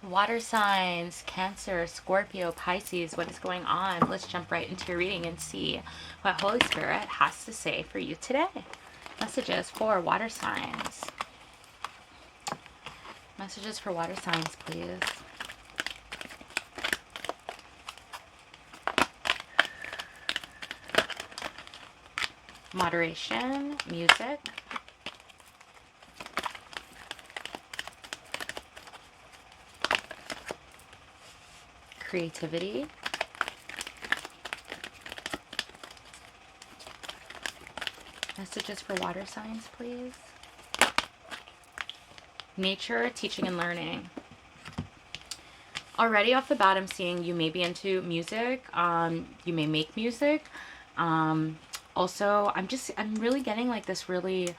Water signs, Cancer, Scorpio, Pisces, what is going on? Let's jump right into your reading and see what Holy Spirit has to say for you today. Messages for water signs. Messages for water signs, please. Moderation, music. Creativity. Messages for water signs, please. Nature, teaching and learning. Already off the bat, I'm seeing you may be into music. You may make music. Also, I'm really getting like this really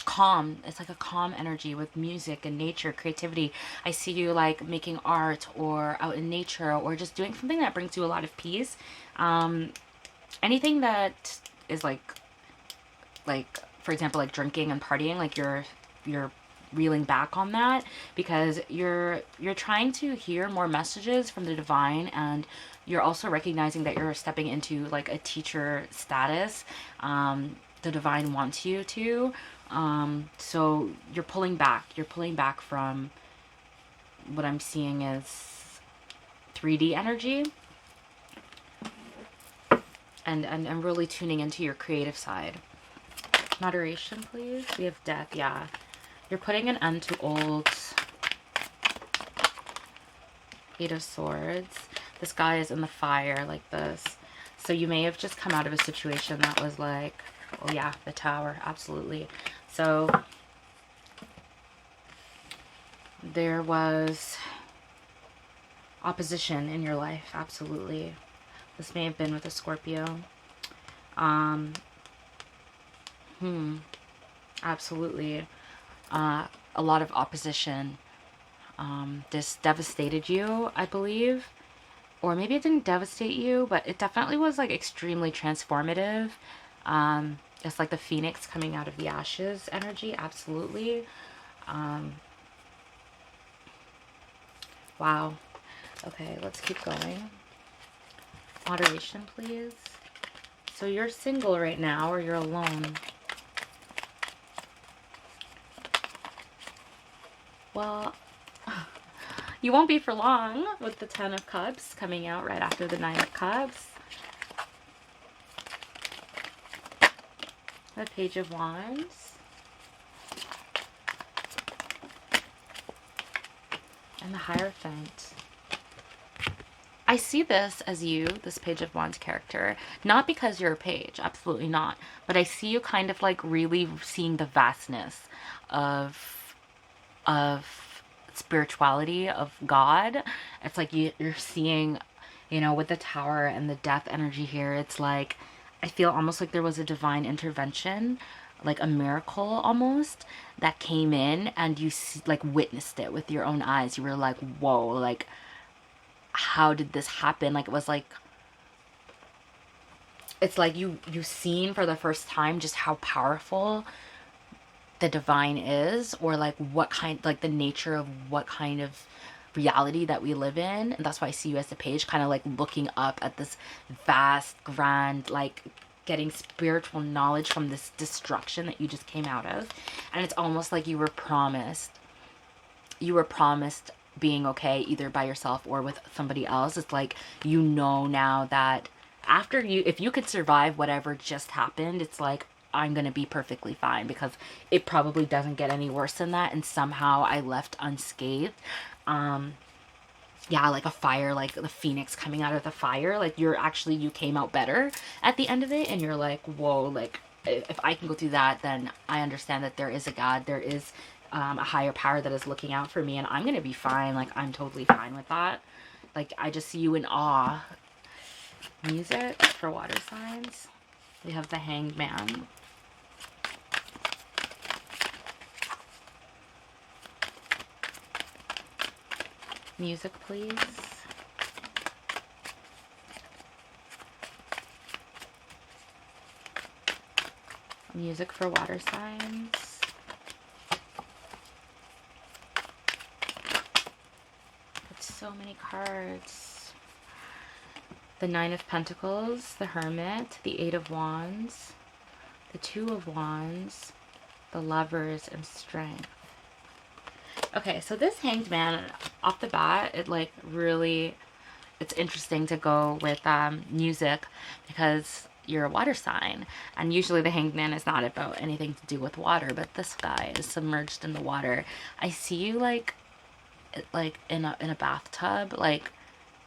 calm. It's like a calm energy with music and nature, creativity. I see you like making art or out in nature or just doing something that brings you a lot of peace. Anything that is like for example, like drinking and partying, like you're reeling back on that because you're trying to hear more messages from the divine, and you're also recognizing that you're stepping into like a teacher status. The divine wants you to. So you're pulling back. You're pulling back from what I'm seeing is 3D energy. And really tuning into your creative side. Moderation, please. We have death, yeah. You're putting an end to old. 8 of Swords. This guy is in the fire like this. So you may have just come out of a situation that was like, oh yeah, the Tower, absolutely. So there was opposition in your life, absolutely. This may have been with a Scorpio. Absolutely. A lot of opposition. This devastated you, I believe. Or maybe it didn't devastate you, but it definitely was like extremely transformative. It's like the phoenix coming out of the ashes energy, absolutely. Wow. Okay, let's keep going. Moderation, please. So you're single right now, or you're alone. Well, you won't be for long with the 10 of Cups coming out right after the 9 of Cups. The Page of Wands. And the Hierophant. I see this as you, this Page of Wands character, not because you're a page, absolutely not, but I see you kind of like really seeing the vastness of spirituality, of God. It's like you're seeing, you know, with the Tower and the death energy here, it's like I feel almost like there was a divine intervention, like a miracle almost, that came in, and you like witnessed it with your own eyes. You were like, whoa, like how did this happen? Like it was like, it's like you seen for the first time just how powerful the divine is, or like what kind, like the nature of what kind of reality that we live in. And that's why I see you as the page, kind of like looking up at this vast, grand, like getting spiritual knowledge from this destruction that you just came out of. And it's almost like you were promised being okay either by yourself or with somebody else. It's like, you know, now that after you, if you could survive whatever just happened, it's like, I'm gonna be perfectly fine because it probably doesn't get any worse than that, and somehow I left unscathed. Yeah, like a fire, like the phoenix coming out of the fire, like you came out better at the end of it, and you're like, whoa, like if I can go through that, then I understand that there is a God, there is a higher power that is looking out for me, and I'm gonna be fine. Like I'm totally fine with that. Like I just see you in awe. Music for water signs. We have the Hanged Man. Music, please. Music for water signs. So many cards. The Nine of Pentacles, the Hermit, the Eight of Wands, the Two of Wands, the Lovers, and Strength. Okay, so this Hanged Man, off the bat, it like really, it's interesting to go with music because you're a water sign, and usually the Hanged Man is not about anything to do with water, but this guy is submerged in the water. I see you like in a bathtub, like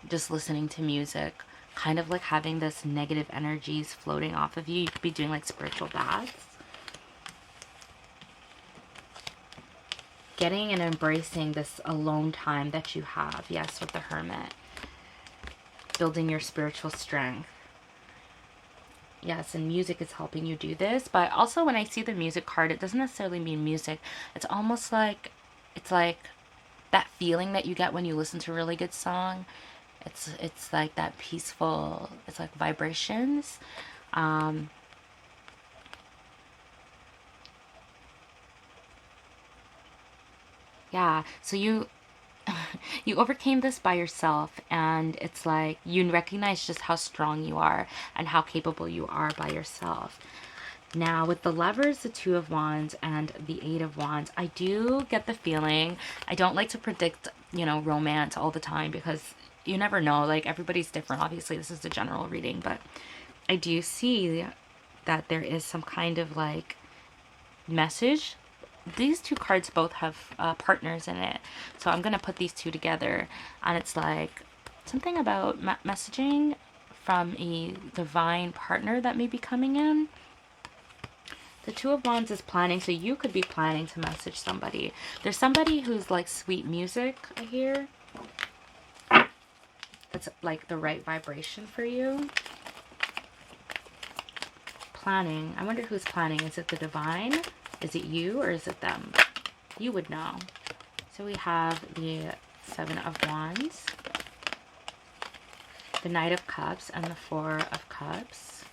just listening to music, kind of like having this negative energies floating off of you. You could be doing like spiritual baths. Getting and embracing this alone time that you have. Yes, with the Hermit. Building your spiritual strength. Yes, and music is helping you do this. But also when I see the music card, it doesn't necessarily mean music. It's almost like, it's like that feeling that you get when you listen to a really good song. It's like that peaceful, it's like vibrations. Yeah, so you overcame this by yourself, and it's like you recognize just how strong you are and how capable you are by yourself. Now with the Lovers, the Two of Wands, and the Eight of Wands, I do get the feeling, I don't like to predict, you know, romance all the time because you never know, like everybody's different. Obviously this is a general reading, but I do see that there is some kind of like message. These two cards both have partners in it, so I'm gonna put these two together, and it's like something about messaging from a divine partner that may be coming in. The Two of Wands is planning, so you could be planning to message somebody. There's somebody who's like sweet music, I hear. That's like the right vibration for you. Planning. I wonder who's planning. Is it the divine? Is it you or is it them? You would know. So we have the Seven of Wands, the Knight of Cups, and the Four of Cups.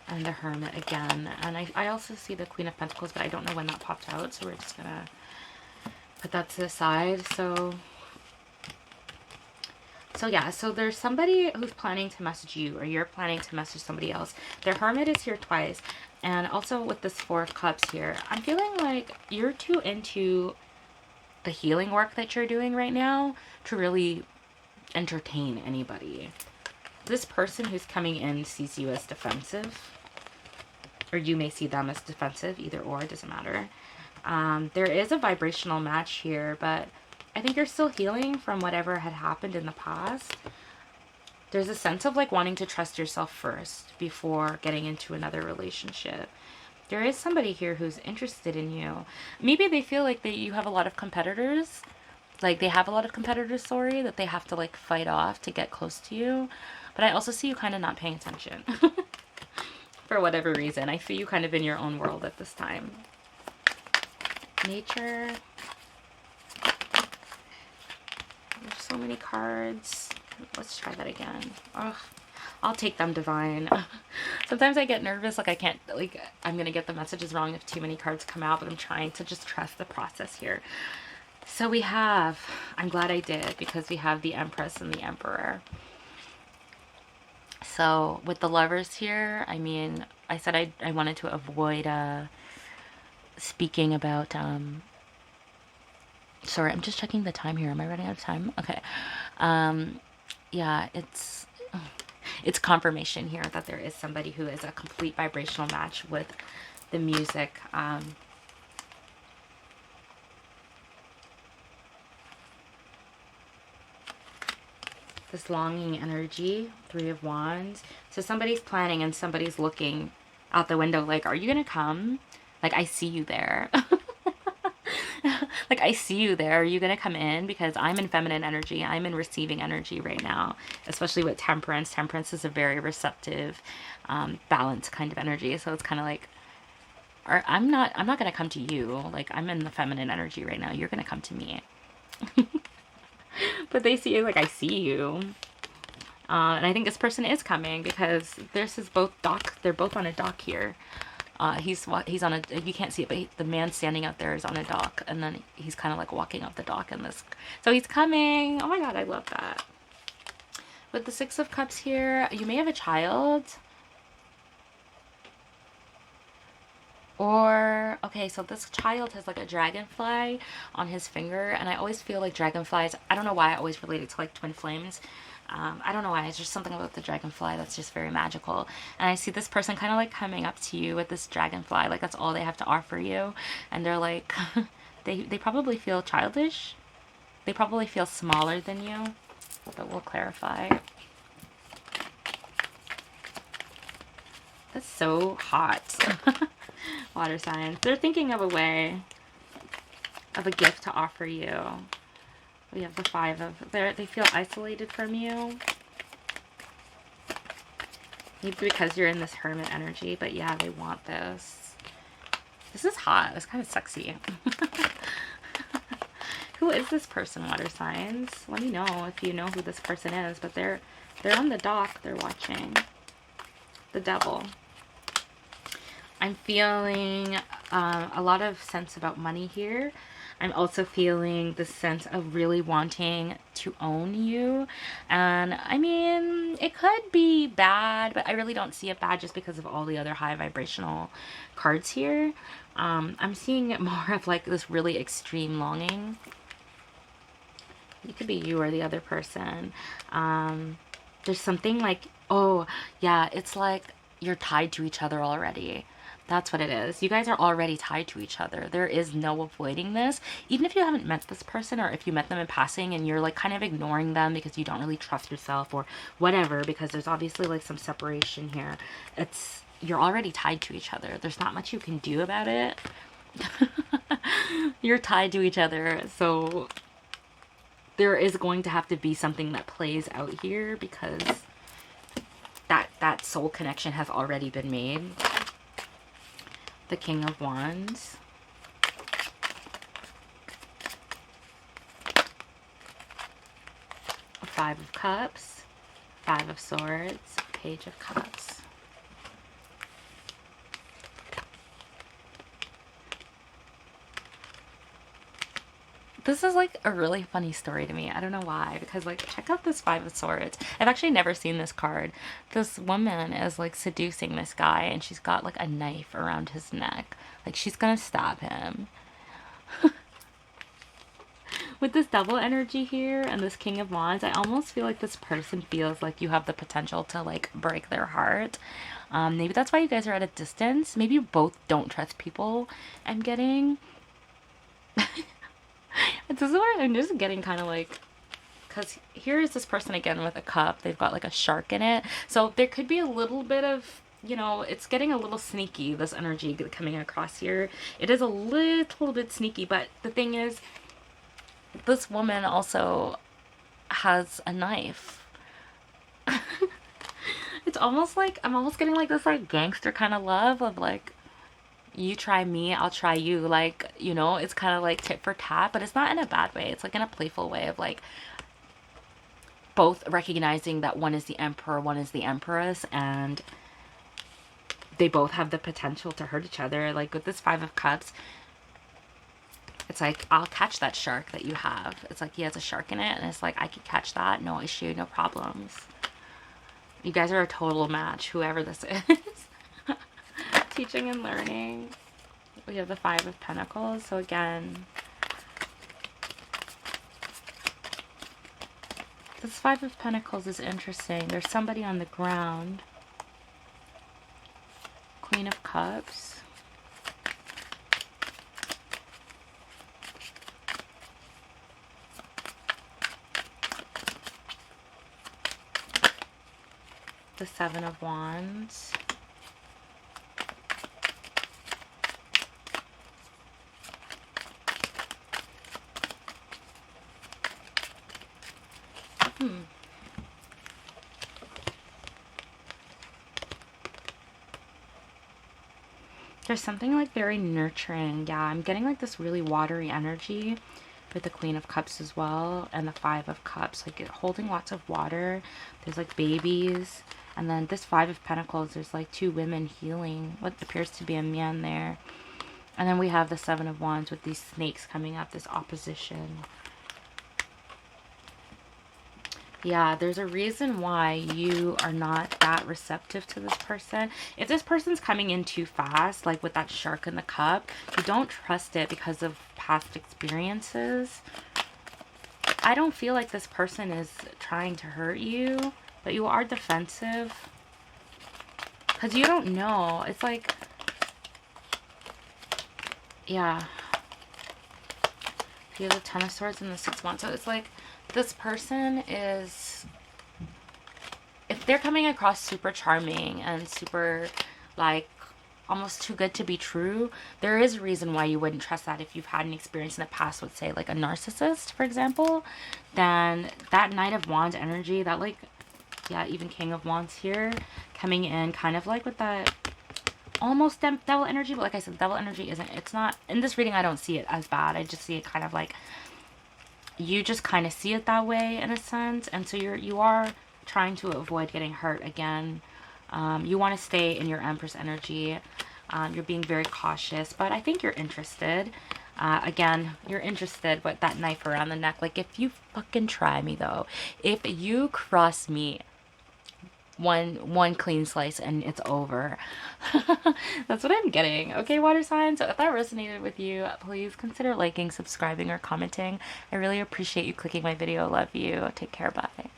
And the Hermit again. And I also see the Queen of Pentacles, but I don't know when that popped out, so we're just gonna put that to the side. So yeah, so there's somebody who's planning to message you, or you're planning to message somebody else. The Hermit is here twice. And also with this Four of Cups here, I'm feeling like you're too into the healing work that you're doing right now to really entertain anybody. This person who's coming in sees you as defensive, or you may see them as defensive, either or, it doesn't matter. There is a vibrational match here, but I think you're still healing from whatever had happened in the past. There's a sense of like wanting to trust yourself first before getting into another relationship. There is somebody here who's interested in you. Maybe they feel like you have a lot of competitors. Like they have a lot of competitors, sorry, that they have to like fight off to get close to you. But I also see you kind of not paying attention. For whatever reason. I feel you kind of in your own world at this time. Nature. There's so many cards. Let's try that again. Ugh. I'll take them, Divine. Sometimes I get nervous, like I can't, like I'm gonna get the messages wrong if too many cards come out, but I'm trying to just trust the process here. So we have, I'm glad I did, because we have the Empress and the Emperor. So with the Lovers here, I mean, I said I wanted to avoid speaking about, sorry, I'm just checking the time here. Am I running out of time? Okay. Yeah, it's confirmation here that there is somebody who is a complete vibrational match with the music. This longing energy, Three of Wands. So somebody's planning and somebody's looking out the window like, are you gonna come? Like, I see you there. Like, I see you there. Are you going to come in? Because I'm in feminine energy. I'm in receiving energy right now, especially with Temperance. Temperance is a very receptive, balanced kind of energy. So it's kind of like, I'm not going to come to you. Like, I'm in the feminine energy right now. You're going to come to me. But they see you like, I see you. And I think this person is coming because this is both dock. They're both on a dock here. He's on a, you can't see it, but the man standing out there is on a dock, and then he's kind of like walking up the dock in this. So he's coming. Oh my god, I love that. With the Six of Cups here, you may have a child. Or, okay, so this child has like a dragonfly on his finger, and I always feel like dragonflies, I don't know why I always relate it to like twin flames. I don't know why, it's just something about the dragonfly that's just very magical. And I see this person kind of like coming up to you with this dragonfly, like that's all they have to offer you. And they're like, they probably feel childish. They probably feel smaller than you, but we'll clarify. That's so hot. Water signs. They're thinking of a way, of a gift to offer you. We have the Five of, they feel isolated from you. Maybe because you're in this hermit energy, but yeah, they want this. This is hot. It's kind of sexy. Who is this person, water signs? Let me know if you know who this person is, but they're on the dock. They're watching. The Devil. I'm feeling a lot of sense about money here. I'm also feeling the sense of really wanting to own you. And I mean, it could be bad, but I really don't see it bad just because of all the other high vibrational cards here. I'm seeing it more of like this really extreme longing. It could be you or the other person. There's something like, oh yeah, it's like you're tied to each other already. That's what it is. You guys are already tied to each other. There is no avoiding this. Even if you haven't met this person, or if you met them in passing and you're like kind of ignoring them because you don't really trust yourself or whatever, because there's obviously like some separation here. You're already tied to each other. There's not much you can do about it. You're tied to each other. So there is going to have to be something that plays out here because that soul connection has already been made. The King of Wands. Five of Cups. Five of Swords. Page of Cups. This is like a really funny story to me. I don't know why, because like check out this Five of Swords. I've actually never seen this card. This woman is like seducing this guy and she's got like a knife around his neck. Like she's gonna stab him. With this double energy here and this King of Wands, I almost feel like this person feels like you have the potential to like break their heart. Maybe that's why you guys are at a distance. Maybe you both don't trust people. I'm getting... This is what I'm just getting kind of like, because here is this person again with a cup. They've got like a shark in it. So there could be a little bit of, you know, it's getting a little sneaky, this energy coming across here. It is a little bit sneaky, but the thing is, this woman also has a knife. It's almost like, I'm almost getting like this like gangster kind of love of like, you try me, I'll try you, like, you know, it's kind of like tit for tat, but it's not in a bad way. It's like in a playful way of like both recognizing that one is the emperor, one is the empress, and they both have the potential to hurt each other. Like with this Five of Cups, it's like, I'll catch that shark that you have. It's like he has a shark in it, and it's like, I could catch that, no issue, no problems. You guys are a total match, whoever this is. Teaching and learning. We have the Five of Pentacles. So again, this Five of Pentacles is interesting. There's somebody on the ground. Queen of Cups. The Seven of Wands. There's something like very nurturing. Yeah, I'm getting like this really watery energy with the Queen of Cups as well, and the Five of Cups, like holding lots of water. There's like babies. And then this Five of Pentacles, there's like two women healing what appears to be a man there. And then we have the Seven of Wands with these snakes coming up, this opposition. Yeah, there's a reason why you are not that receptive to this person. If this person's coming in too fast, like with that shark in the cup, you don't trust it because of past experiences. I don't feel like this person is trying to hurt you, but you are defensive. Because you don't know. It's like, yeah. You have the Ten of Swords and the Six of Wands. So it's like, this person is, if they're coming across super charming and super, like, almost too good to be true, there is a reason why you wouldn't trust that. If you've had an experience in the past with, say, like a narcissist, for example, then that Knight of Wands energy, that, like, yeah, even King of Wands here, coming in kind of like with that almost devil energy, but like I said, devil energy isn't, it's not, in this reading I don't see it as bad. I just see it kind of like, you just kind of see it that way in a sense, and so you are trying to avoid getting hurt again. You want to stay in your Empress energy. You're being very cautious, but I think you're interested. Again, you're interested with that knife around the neck. Like, if you fucking try me though, if you cross me one clean slice and it's over. That's what I'm getting. Okay, water signs. So if that resonated with you, please consider liking, subscribing, or commenting. I really appreciate you clicking my video. Love you. Take care. Bye.